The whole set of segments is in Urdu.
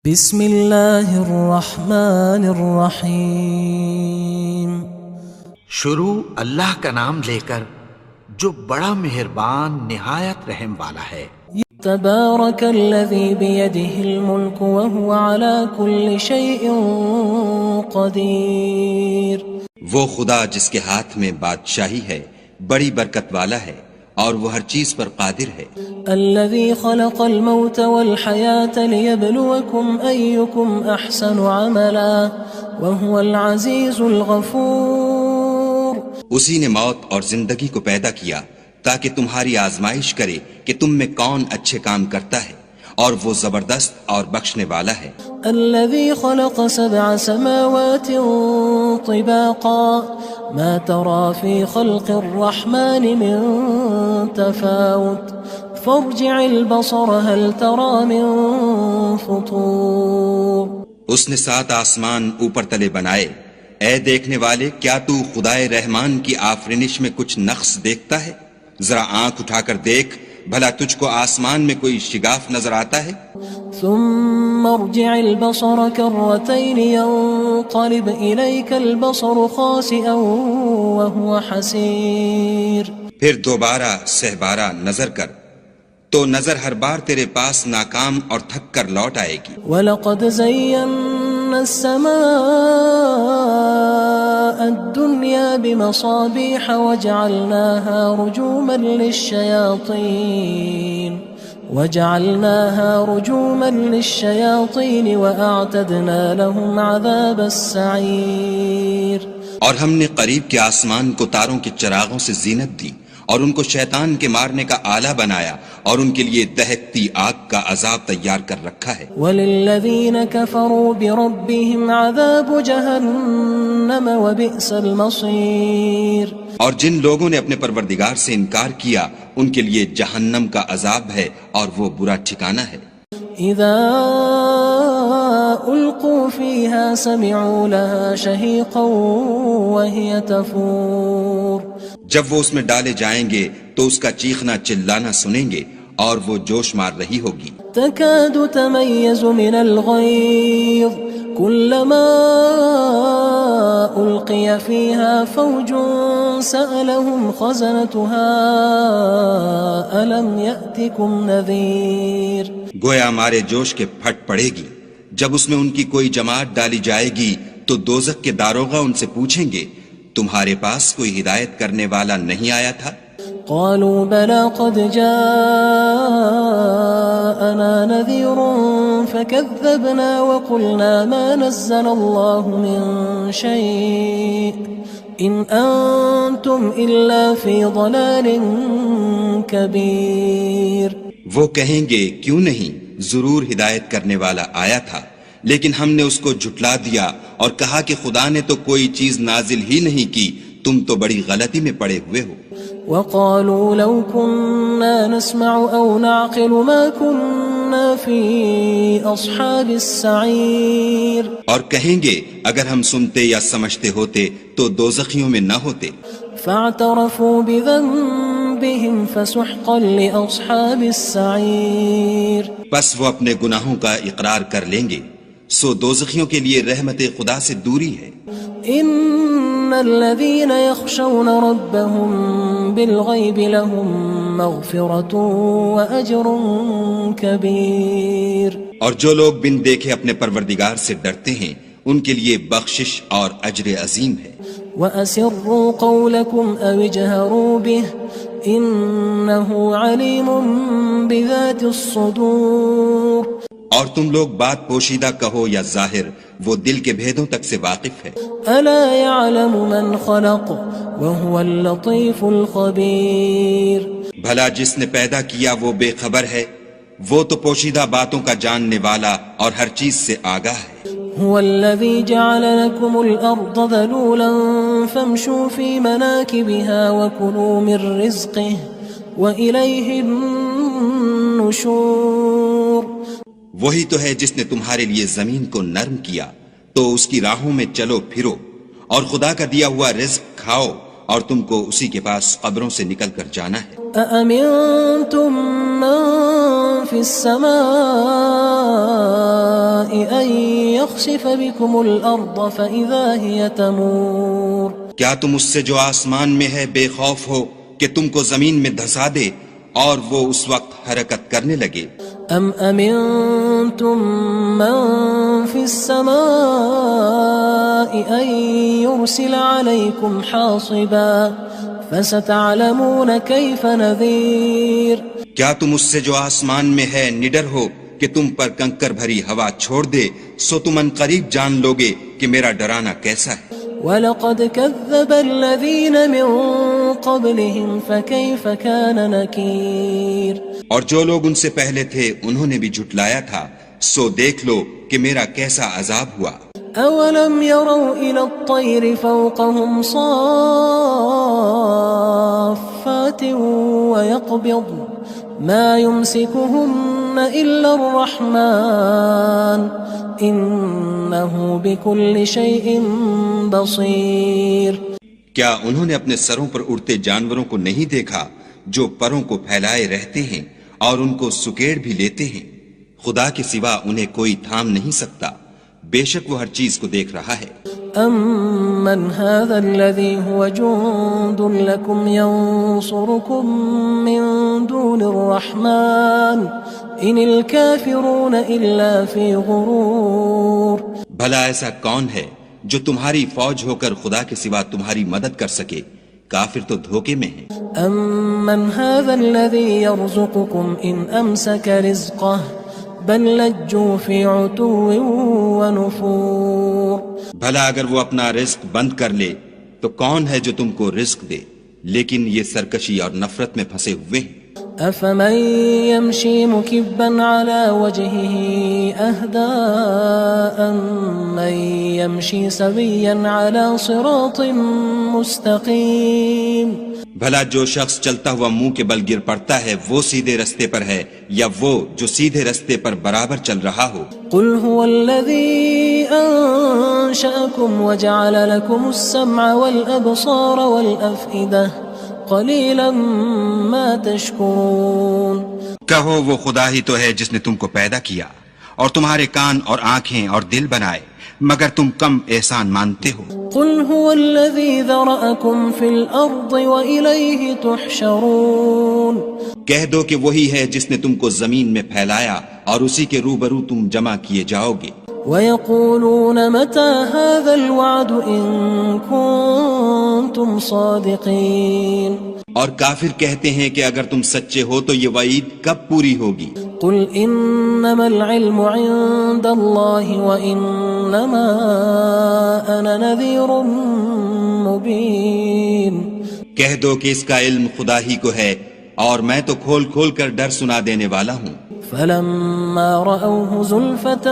بسم اللہ الرحمن الرحیم. شروع اللہ کا نام لے کر جو بڑا مہربان نہایت رحم والا ہے. تبارک الذی بیدہ الملک وہو علی کل شیء قدیر. وہ خدا جس کے ہاتھ میں بادشاہی ہے بڑی برکت والا ہے اور وہ ہر چیز پر قادر ہے. الذي خلق الموت والحياة ليبلوكم أيكم أحسن عملا وهو العزيز الغفور. اسی نے موت اور زندگی کو پیدا کیا تاکہ تمہاری آزمائش کرے کہ تم میں کون اچھے کام کرتا ہے اور وہ زبردست اور بخشنے والا ہے. الذي خلق 7 سماوات طباقا ما ترى في خلق الرحمن من تفاوت فارجع البصر هل ترى من فطور. اس نے 7 آسمان اوپر تلے بنائے. اے دیکھنے والے، کیا تو خدائے رحمان کی آفرینش میں کچھ نقص دیکھتا ہے؟ ذرا آنکھ اٹھا کر دیکھ، بھلا تجھ کو آسمان میں کوئی شگاف نظر آتا ہے؟ ثم ارجع البصر كرتين ينقلب إليك البصر خاسئا وهو حسير. پھر دوبارہ سہبارہ نظر کر تو نظر ہر بار تیرے پاس ناکام اور تھک کر لوٹ آئے گی. وَلَقَدْ زَيَّنَّا السَّمَاءَ الدُّنْيَا بِمَصَابِيحَ وَجَعَلْنَاهَا رُجُومًا لِلشَّيَاطِينِ وَأَعْتَدْنَا لَهُمْ عَذَابَ السَّعِيرِ. اور ہم نے قریب کے آسمان کو تاروں کے چراغوں سے زینت دی اور ان کو شیطان کے مارنے کا آلہ بنایا اور ان کے لیے دہکتی آگ کا عذاب تیار کر رکھا ہے. وَلِلَّذِينَ كَفَرُوا بِرَبِّهِمْ عَذَابُ جَهَنَّمَ وَبِئْسَ الْمَصِيرُ. اور جن لوگوں نے اپنے پروردگار سے انکار کیا ان کے لیے جہنم کا عذاب ہے اور وہ برا ٹھکانہ ہے. اذا القوا فيها سمعوا لها شهيقا وهي تفور. جب وہ اس میں ڈالے جائیں گے تو اس کا چیخنا چلانا سنیں گے اور وہ جوش مار رہی ہوگی. تكاد تميز من الغيظ كلما ألقي فيها فوج سألهم خزنتها ألم يأتكم نذير. گویا مارے جوش کے پھٹ پڑے گی. جب اس میں ان کی کوئی جماعت ڈالی جائے گی تو دوزخ کے داروغہ ان سے پوچھیں گے تمہارے پاس کوئی ہدایت کرنے والا نہیں آیا تھا؟ قالوا بلى قد جاءنا نذير فكذبنا وقلنا ما نزل الله من شيء إن أنتم إلا في ضلال كبير. وہ کہیں گے کیوں نہیں، ضرور ہدایت کرنے والا آیا تھا، لیکن ہم نے اس کو جھٹلا دیا اور کہا کہ خدا نے تو کوئی چیز نازل ہی نہیں کی، تم تو بڑی غلطی میں پڑے ہوئے ہو. وقالوا لو كنا نسمع أو نعقل ما كنا في أصحاب السعير. اور کہیں گے اگر ہم سنتے یا سمجھتے ہوتے تو دوزخیوں میں نہ ہوتے. فاعترفوا بذنبهم فسحقا لأصحاب السعير. بس وہ اپنے گناہوں کا اقرار کر لیں گے، سو دوزخیوں کے لیے رحمت خدا سے دوری ہے. ان الذين يخشون ربهم بالغيب لهم مغفرة واجر كبير. اور جو لوگ بن دیکھے اپنے پروردگار سے ڈرتے ہیں ان کے لیے بخشش اور اجر عظیم ہے. واسروا قولكم او اجهروا به انه عليم بذات الصدور. اور تم لوگ بات پوشیدہ کہو یا ظاہر، وہ دل کے بھیدوں تک سے واقف ہے. الا يعلم من خلق وهو اللطيف الخبير. بھلا جس نے پیدا کیا وہ بے خبر ہے، وہ تو پوشیدہ باتوں کا جاننے والا اور ہر چیز سے آگاہ ہے. هو الذي جعل لكم الأرض ذلولا فامشوا في مناكبها وكلوا من رزقه وإليه النشور. وہی تو ہے جس نے تمہارے لیے زمین کو نرم کیا تو اس کی راہوں میں چلو پھرو اور خدا کا دیا ہوا رزق کھاؤ اور تم کو اسی کے پاس قبروں سے نکل کر جانا ہے۔ أأمنتم من في السماء أن يخسف بكم الأرض فإذا هي تمور؟ کیا تم اس سے جو آسمان میں ہے بے خوف ہو کہ تم کو زمین میں دھسا دے اور وہ اس وقت حرکت کرنے لگے؟ أم أمنتم من في السماء أن يرسل عليكم حاصبا فستعلمون كيف نذير؟ کیا تم اس سے جو آسمان میں ہے نڈر ہو کہ تم پر کنکر بھری ہوا چھوڑ دے، سو تم ان قریب جان لوگے کہ میرا ڈرانا کیسا ہے۔ وَلَقَدْ كَذَّبَ الَّذِينَ مِن قَبْلِهِمْ فَكَيْفَ كَانَ نَكِيرٌ؟ اور جو لوگ ان سے پہلے تھے انہوں نے بھی جھٹلایا تھا، سو دیکھ لو کہ میرا کیسا عذاب ہوا۔ أَوَلَمْ يَرَوْا إِلَى الطَّيْرِ فَوْقَهُمْ صَافَّاتٍ وَيَقْبِضْنَ مَا يُمْسِكُهُنَّ إِلَّا الرَّحْمَنُ إِنَّهُ بِكُلِّ شَيْءٍ بَصِيرٌ۔ کیا انہوں نے اپنے سروں پر اڑتے جانوروں کو نہیں دیکھا جو پروں کو پھیلائے رہتے ہیں اور ان کو سکیڑ بھی لیتے ہیں؟ خدا کے سوا انہیں کوئی تھام نہیں سکتا، بے شک وہ ہر چیز کو دیکھ رہا ہے۔ أَمَّنْ هَذَا الَّذِي هُوَ جُندٌ لَكُمْ يَنصُرُكُم مِّن دُونِ الرَّحْمَنِ إِنِ الْكَافِرُونَ إِلَّا فِي غُرُورٍ؟ بھلا ایسا کون ہے جو تمہاری فوج ہو کر خدا کے سوا تمہاری مدد کر سکے؟ کافر تو دھوکے میں ہیں۔ أَمَّنْ هَذَا الَّذِي يَرْزُقُكُمْ إِنْ أَمْسَكَ رِزْقَهُ بَل لَجُّوا فِي عُتُوٍّ وَنُفُورٍ؟ بھلا اگر وہ اپنا رزق بند کر لے تو کون ہے جو تم کو رزق دے؟ لیکن یہ سرکشی اور نفرت میں پھنسے ہوئے ہیں۔ أَفَمَن يَمْشِي مُكِبًّا عَلَى وَجْهِهِ أَهْدَىٰ أَمَّن يَمْشِي سَوِيًّا عَلَى صِرَاطٍ مُّسْتَقِيمٍ؟ بھلا جو شخص چلتا ہوا منہ کے بل گر پڑتا ہے وہ سیدھے رستے پر ہے یا وہ جو سیدھے رستے پر برابر چل رہا ہو؟ قُلْ هُوَ الَّذِي أَنشَأَكُمْ وَجَعَلَ لَكُمُ السَّمْعَ وَالْأَبْصَارَ وَالْأَفْئِدَةَ قَلِيلًا مَا تَشْكُرُونَ۔ کہو وہ خدا ہی تو ہے جس نے تم کو پیدا کیا اور تمہارے کان اور آنکھیں اور دل بنائے، مگر تم کم احسان مانتے ہو۔ قُلْ هُوَ الَّذِي ذَرَأَكُمْ فِي الْأَرْضِ وَإِلَيْهِ تُحْشَرُونَ۔ کہہ دو کہ وہی ہے جس نے تم کو زمین میں پھیلایا اور اسی کے روبرو تم جمع کیے جاؤ گے۔ وَيَقُولُونَ مَتَى هَذَا الْوَعْدُ إِن كُنتُمْ صَادِقِينَ؟ اور کافر کہتے ہیں کہ اگر تم سچے ہو تو یہ وعید کب پوری ہوگی؟ قُلْ إِنَّمَا الْعِلْمُ عِندَ اللَّهِ وَإِنَّمَا أَنَا نَذِيرٌ مُّبِينٌ۔ کہہ دو کہ اس کا علم خدا ہی کو ہے اور میں تو کھول کھول کر ڈر سنا دینے والا ہوں۔ فَلَمَّا رَأَوْهُ زُلْفَةً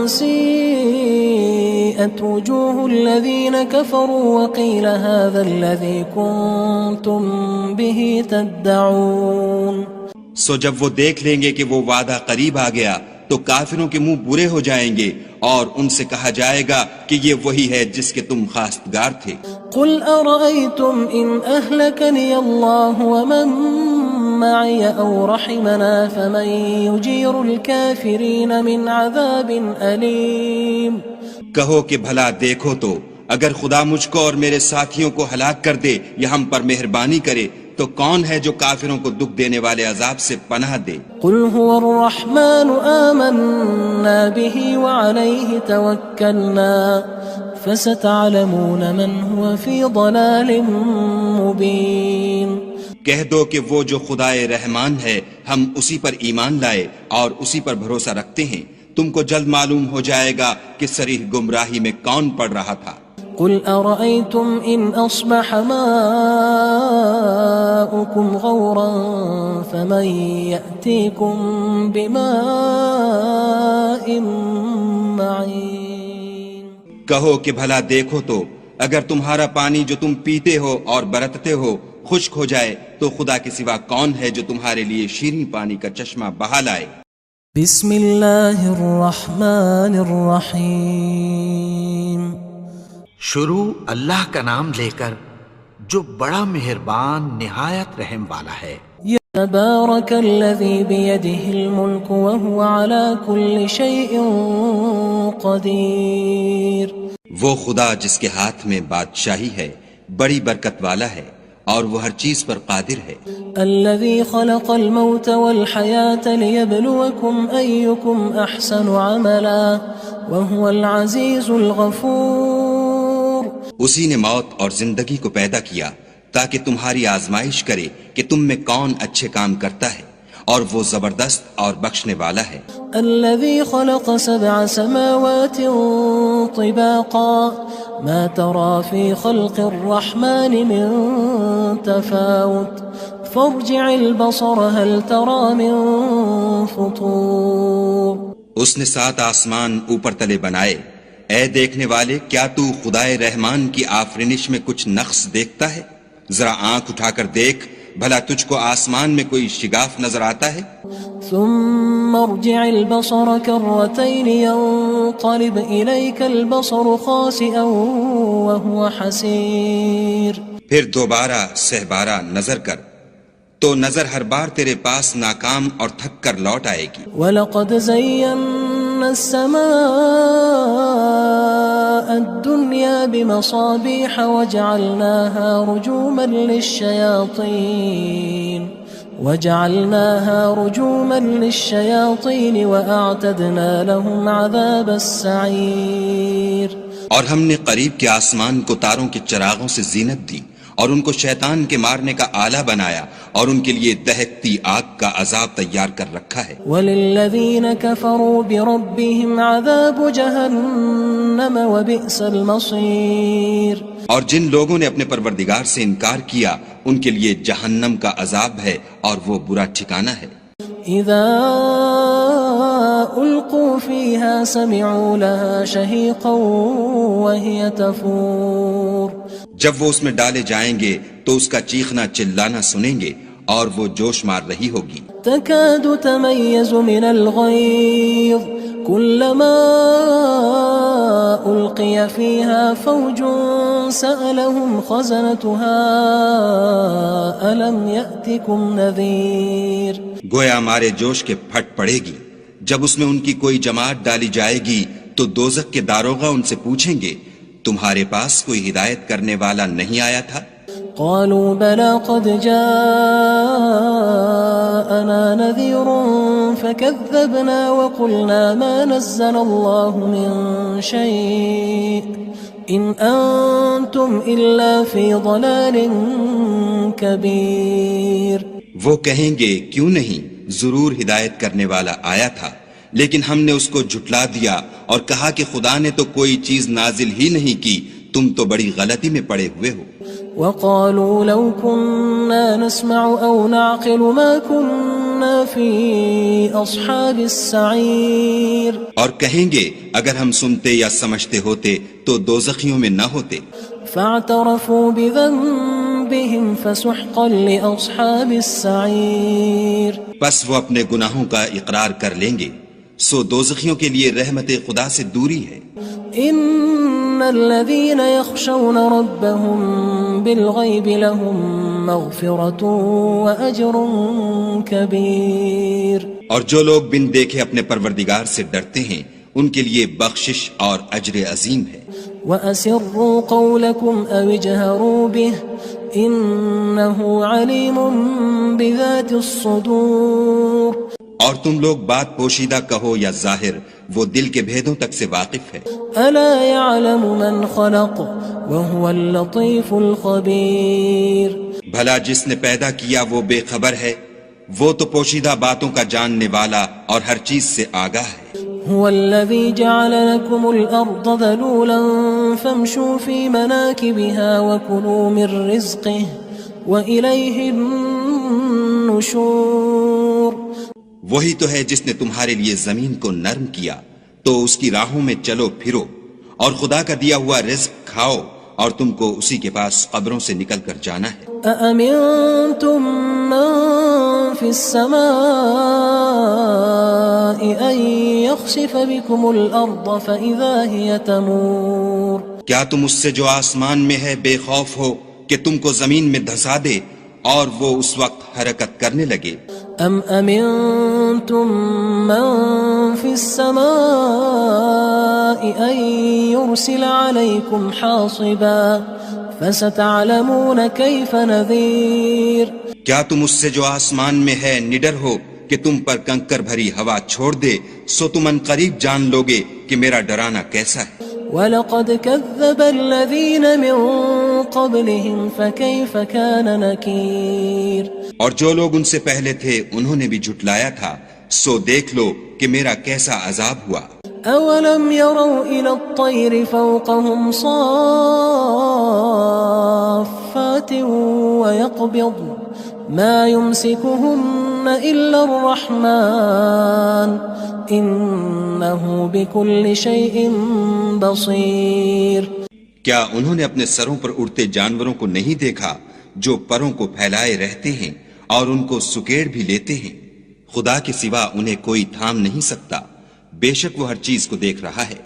سِيئَتْ وُجُوهُ الَّذِينَ كَفَرُوا وَقِيلَ هَذَا الَّذِي كُنتُم بِهِ تَدَّعُونَ۔ سو جب وہ دیکھ لیں گے کہ وہ وعدہ قریب آ گیا تو کافروں کے منہ برے ہو جائیں گے اور ان سے کہا جائے گا کہ یہ وہی ہے جس کے تم خواستگار تھے۔ قُلْ أَرَأَيْتُمْ إِنْ أَهْلَكَنِيَ اللَّهُ وَمَن مَّعِيَ أَوْ رَحِمَنَا فَمَن يُجِيرُ الْكَافِرِينَ مِنْ عَذَابٍ أَلِيمٍ؟ کہو کہ بھلا دیکھو تو اگر خدا مجھ کو اور میرے ساتھیوں کو ہلاک کر دے یا ہم پر مہربانی کرے تو کون ہے جو کافروں کو دکھ دینے والے عذاب سے پناہ دے؟ قُلْ هُوَ الرَّحْمَنُ آمَنَّا بِهِ وَعَلَيْهِ تَوَكَّلْنَا فَسَتَعْلَمُونَ مَنْ هُوَ فِي ضَلَالٍ مُّبِينٍ۔ کہہ دو کہ وہ جو خدائے رحمان ہے ہم اسی پر ایمان لائے اور اسی پر بھروسہ رکھتے ہیں، تم کو جلد معلوم ہو جائے گا کہ صریح گمراہی میں کون پڑ رہا تھا۔ قُلْ أَرَأَيْتُمْ إِنْ أَصْبَحَ مَاؤُكُمْ غَوْرًا فَمَن يَأْتِيكُم بِمَاءٍ مَّعِينٍ؟ کہو کہ بھلا دیکھو تو اگر تمہارا پانی جو تم پیتے ہو اور برتتے ہو خشک ہو جائے تو خدا کے سوا کون ہے جو تمہارے لیے شیریں پانی کا چشمہ بہا لائے؟ بسم اللہ الرحمن الرحیم۔ شروع اللہ کا نام لے کر جو بڑا مہربان نہایت رحم والا ہے۔ تبارك الذي بيده الملك وهو على كل شيء قدير۔ وہ خدا جس کے ہاتھ میں بادشاہی ہے بڑی برکت والا ہے اور وہ ہر چیز پر قادر ہے۔ الذي خلق الموت والحياة ليبلوكم أيكم أحسن عملا وهو العزيز الغفور۔ اسی نے موت اور زندگی کو پیدا کیا تاکہ تمہاری آزمائش کرے کہ تم میں کون اچھے کام کرتا ہے، اور وہ زبردست اور بخشنے والا ہے۔ الذي خلق 7 سماوات طباقا ما ترى في خلق الرحمن من تفاوت فارجع البصر هل ترى من فطور۔ اس نے 7 آسمان اوپر تلے بنائے، اے دیکھنے والے کیا تو خدائے رحمان کی آفرینش میں کچھ نقص دیکھتا ہے؟ ذرا آنکھ اٹھا کر دیکھ، بھلا تجھ کو آسمان میں کوئی شگاف نظر آتا ہے؟ ثم ارجع البصر كرتين ينقلب إليك البصر خاسئا وهو حسير۔ پھر دوبارہ سہبارہ نظر کر تو نظر ہر بار تیرے پاس ناکام اور تھک کر لوٹ آئے گی۔ وَلَقَدْ زَيَّنَّا السَّمَاءَ الدُّنْيَا بِمَصَابِيحَ وَجَعَلْنَاهَا رُجُومًا لِلشَّيَاطِينِ وَأَعْتَدْنَا لَهُمْ عَذَابَ السَّعِيرِ۔ اور ہم نے قریب کے آسمان کو تاروں کے چراغوں سے زینت دی اور ان کو شیطان کے مارنے کا آلہ بنایا اور ان کے لیے دہکتی آگ کا عذاب تیار کر رکھا ہے۔ وَلِلَّذِينَ كَفَرُوا بِرَبِّهِمْ عَذَابُ جَهَنَّمَ وَبِئْسَ الْمَصِيرُ۔ اور جن لوگوں نے اپنے پروردگار سے انکار کیا ان کے لیے جہنم کا عذاب ہے اور وہ برا ٹھکانہ ہے۔ اذا القوا فيها سمعوا لها شهيقا وهي تفور۔ جب وہ اس میں ڈالے جائیں گے تو اس کا چیخنا چلانا سنیں گے اور وہ جوش مار رہی ہوگی۔ تكاد تميز من الغيظ كلما ألقي فيها فوج سألهم خزنتها ألم يأتكم نذير۔ گویا ہمارے جوش کے پھٹ پڑے گی جب اس میں ان کی کوئی جماعت ڈالی جائے گی تو دوزخ کے داروغہ ان سے پوچھیں گے تمہارے پاس کوئی ہدایت کرنے والا نہیں آیا تھا؟ قالوا بلى قد جاءنا نذير فكذبنا وقلنا ما نزل الله من شيء إن أنتم إلا في ضلال كبير۔ وہ کہیں گے کیوں نہیں، ضرور ہدایت کرنے والا آیا تھا، لیکن ہم نے اس کو جھٹلا دیا اور کہا کہ خدا نے تو کوئی چیز نازل ہی نہیں کی، تم تو بڑی غلطی میں پڑے ہوئے ہو۔ وقالوا لو كنا نسمع أو نعقل ما كنا في أصحاب السعير۔ اور کہیں گے اگر ہم سنتے یا سمجھتے ہوتے تو دوزخیوں میں نہ ہوتے۔ فاعترفوا بذنبهم فسحقا لأصحاب السعير۔ بس وہ اپنے گناہوں کا اقرار کر لیں گے، سو دوزخیوں کے لیے رحمت خدا سے دوری ہے۔ ان الذين يخشون ربهم بالغيب لهم مغفرة واجر كبير۔ اور جو لوگ بن دیکھے اپنے پروردگار سے ڈرتے ہیں ان کے لیے بخشش اور اجر عظیم ہے۔ وَأَسِرُّوا قَوْلَكُمْ أَوِ اجْهَرُوا بِهِ إِنَّهُ عَلِيمٌ بِذَاتِ الصُّدُورِ۔ اور تم لوگ بات پوشیدہ کہو یا ظاہر، وہ دل کے بھیدوں تک سے واقف ہے۔ أَلَا يَعْلَمُ مَنْ خَلَقَ وَهُوَ اللَّطِيفُ الْخَبِيرُ۔ بھلا جس نے پیدا کیا وہ بے خبر ہے، وہ تو پوشیدہ باتوں کا جاننے والا اور ہر چیز سے آگاہ ہے۔ هو الذي جعل لكم الأرض ذلولا فامشوا في مناكبها وكلوا من رزقه وإليه النشور۔ وہی تو ہے جس نے تمہارے لیے زمین کو نرم کیا تو اس کی راہوں میں چلو پھرو اور خدا کا دیا ہوا رزق کھاؤ اور تم کو اسی کے پاس قبروں سے نکل کر جانا ہے۔ أأمنتم من في السماء أن يخسف بكم الأرض فإذا هي تمور۔ کیا تم اس سے جو آسمان میں ہے بے خوف ہو کہ تم کو زمین میں دھسا دے اور وہ اس وقت حرکت کرنے لگے. ام امنتم من في السماء ان يرسل عليكم حاصبا فستعلمون كيف نذير. کیا تم اس سے جو آسمان میں ہے نڈر ہو کہ تم پر کنکر بھری ہوا چھوڑ دے؟ سو تم ان قریب جان لوگے کہ میرا ڈرانا کیسا ہے. وَلَقَدْ كَذَّبَ الَّذِينَ مِن قَبْلِهِمْ فَكَيْفَ كَانَ نَكِيرٌ. اور جو لوگ ان سے پہلے تھے انہوں نے بھی جھٹلایا تھا، سو دیکھ لو کہ میرا کیسا عذاب ہوا. أَوَلَمْ يَرَوْا إِلَى الطَّيْرِ فَوْقَهُمْ صَافَّاتٍ وَيَقْبِضْنَ مَا يُمْسِكُهُنَّ إِلَّا الرَّحْمَنُ إِنَّهُ بِكُلِّ شَيْءٍ بَصِيرٌ. کیا انہوں نے اپنے سروں پر اڑتے جانوروں کو نہیں دیکھا جو پروں کو پھیلائے رہتے ہیں اور ان کو سکیڑ بھی لیتے ہیں؟ خدا کے سوا انہیں کوئی تھام نہیں سکتا، بے شک وہ ہر چیز کو دیکھ رہا ہے.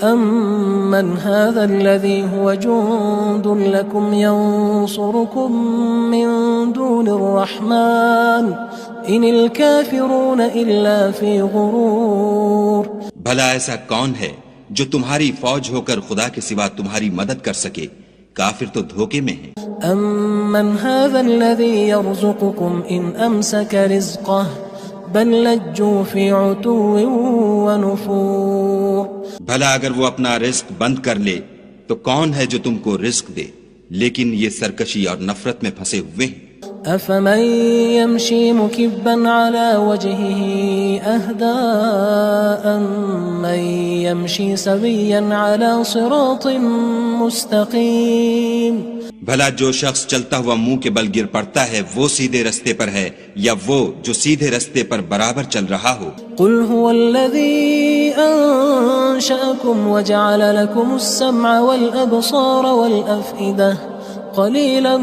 أَمَّنْ هَذَا الَّذِي هُوَ جُندٌ لَكُمْ يَنصُرُكُم مِّن دُونِ الرَّحْمَنِ إِنِ الْكَافِرُونَ إِلَّا فِي غُرُورٍ. بھلا ایسا کون ہے جو تمہاری فوج ہو کر خدا کے سوا تمہاری مدد کر سکے؟ کافر تو دھوکے میں ہیں. أَمَّنْ هَذَا الَّذِي يَرْزُقُكُمْ إِنْ أَمْسَكَ رِزْقَهُ بَلْ لَجُّوا فِي عُتُوٍّ وَنُفُورٍ. بھلا اگر وہ اپنا رزق بند کر لے تو کون ہے جو تم کو رزق دے؟ لیکن یہ سرکشی اور نفرت میں پھنسے ہوئے ہیں. أَفَمَن يَمْشِي مُكِبًّا عَلَى وَجْهِهِ أَهْدَىٰ أَمَّن يَمْشِي سَوِيًّا عَلَى صِرَاطٍ مُّسْتَقِيمٍ. بھلا جو شخص چلتا ہوا منہ کے بل گر پڑتا ہے وہ سیدھے رستے پر ہے یا وہ جو سیدھے رستے پر برابر چل رہا ہو؟ قُلْ هُوَ الَّذِي أَنشَأَكُمْ وَجَعَلَ لَكُمُ السَّمْعَ وَالْأَبْصَارَ وَالْأَفْئِدَةَ قَلِيلًا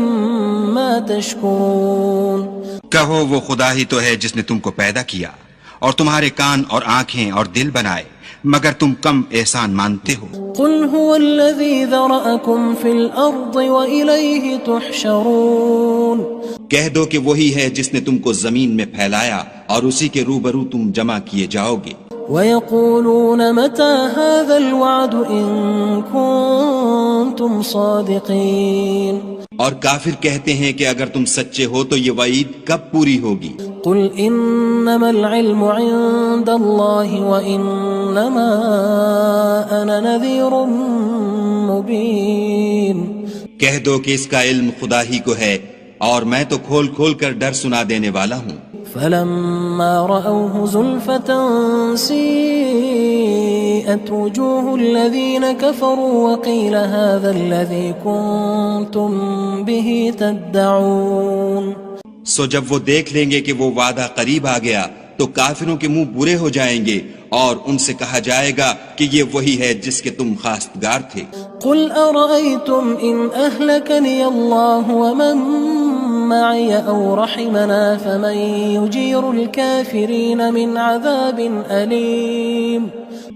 مَا تَشْكُرُونَ. کہو وہ خدا ہی تو ہے جس نے تم کو پیدا کیا اور تمہارے کان اور آنکھیں اور دل بنائے، مگر تم کم احسان مانتے ہو. قُلْ هُوَ الَّذِي ذَرَأَكُمْ فِي الْأَرْضِ وَإِلَيْهِ تُحْشَرُونَ. کہہ دو کہ وہی ہے جس نے تم کو زمین میں پھیلایا اور اسی کے روبرو تم جمع کیے جاؤ گے. وَيَقُولُونَ مَتَى هَذَا الْوَعْدُ إِن كُنتُمْ صَادِقِينَ. اور کافر کہتے ہیں کہ اگر تم سچے ہو تو یہ وعید کب پوری ہوگی؟ قُلْ إِنَّمَا الْعِلْمُ عِندَ اللَّهِ وَإِنَّمَا أَنَا نَذِيرٌ مُّبِينٌ. کہہ دو کہ اس کا علم خدا ہی کو ہے اور میں تو کھول کھول کر ڈر سنا دینے والا ہوں. فَلَمَّا رَأَوْهُ زُلْفَةً سِيئَتْ وُجُوهُ الَّذِينَ كَفَرُوا وَقِيلَ هَذَا الَّذِي كُنتُم بِهِ تَدَّعُونَ. سو جب وہ دیکھ لیں گے کہ وہ وعدہ قریب آ گیا تو کافروں کے منہ برے ہو جائیں گے اور ان سے کہا جائے گا کہ یہ وہی ہے جس کے تم خواستگار تھے. قُلْ أَرَأَيْتُمْ إِنْ أَهْلَكَنِيَ اللَّهُ وَمَن مَّعِيَ أَوْ رَحِمَنَا فَمَن يُجِيرُ الْكَافِرِينَ مِنْ عَذَابٍ أَلِيمٍ.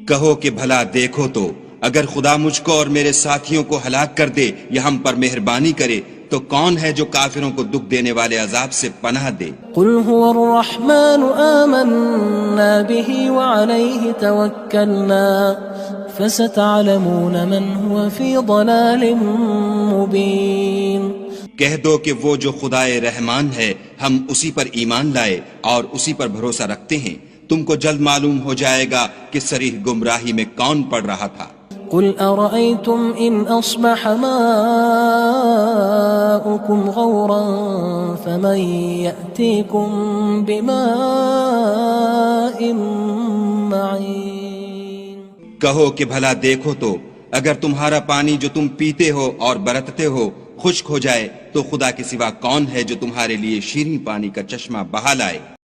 کہو کہ بھلا دیکھو تو اگر خدا مجھ کو اور میرے ساتھیوں کو ہلاک کر دے یا ہم پر مہربانی کرے تو کون ہے جو کافروں کو دکھ دینے والے عذاب سے پناہ دے؟ قُلْ هُوَ الرَّحْمَنُ آمَنَّا بِهِ وَعَلَيْهِ تَوَكَّلْنَا فَسَتَعْلَمُونَ مَنْ هُوَ فِي ضَلَالٍ مُّبِينٍ. کہہ دو کہ وہ جو خدائے رحمان ہے ہم اسی پر ایمان لائے اور اسی پر بھروسہ رکھتے ہیں، تم کو جلد معلوم ہو جائے گا کہ صریح گمراہی میں کون پڑ رہا تھا. قُلْ أَرَأَيْتُمْ إِنْ أَصْبَحَ مَاؤُكُمْ غَوْرًا فَمَن يَأْتِيكُم بِمَاءٍ مَّعِينٍ. کہو کہ بھلا دیکھو تو اگر تمہارا پانی جو تم پیتے ہو اور برتتے ہو خشک ہو جائے تو خدا کے سوا کون ہے جو تمہارے لیے شیریں پانی کا چشمہ بہا لائے؟